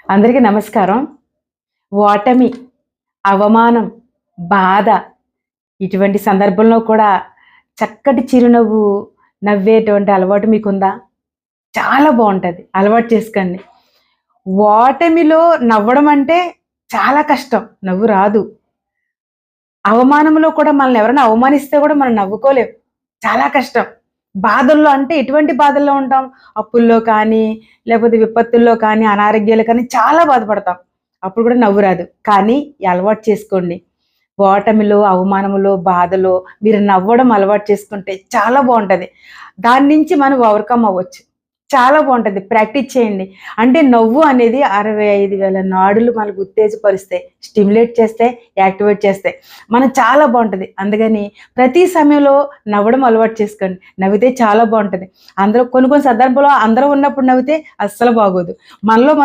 అందరికీ నమస్కారం. ఓటమి, అవమానం, బాధ ఇటువంటి సందర్భంలో కూడా చక్కటి చిరునవ్వు నవ్వేటువంటి అలవాటు మీకుందా? చాలా బావుంటది. అలవాటు చేసుకోండి. ఓటమిలో నవ్వడం అంటే చాలా కష్టం. నవ్వు రాదు. అవమానంలో కూడా మనల్ని ఎవరైనా అవమానిస్తే కూడా మనం నవ్వుకోలేం. చాలా కష్టం. బాధల్లో అంటే ఎటువంటి బాధల్లో ఉంటాం? అప్పుల్లో కానీ, లేకపోతే విపత్తుల్లో కానీ, అనారోగ్యాలు కానీ చాలా బాధపడతాం. అప్పుడు కూడా నవ్వు రాదు. కానీ ఈ అలవాటు చేసుకోండి. ఓటమిలో, అవమానములో, బాధలో మీరు నవ్వడం అలవాటు చేసుకుంటే చాలా బావుంటది. దాని నుంచి మనం ఓవర్‌కమ్ అవ్వచ్చు. చాలా బావుంటది. ప్రాక్టీస్ చేయండి. అంటే నవ్వు అనేది 65,000 నాడులు మనకు ఉత్తేజపరుస్తాయి. స్టిమ్యులేట్ చేస్తాయి, యాక్టివేట్ చేస్తాయి. మనం చాలా బావుంటది. అందుకని ప్రతి సమయంలో నవ్వడం అలవాటు చేసుకోండి. నవ్వితే చాలా బావుంటది. అందరూ కొన్ని కొన్ని సందర్భంలో అందరూ ఉన్నప్పుడు నవ్వితే అస్సలు బాగోదు. మనలో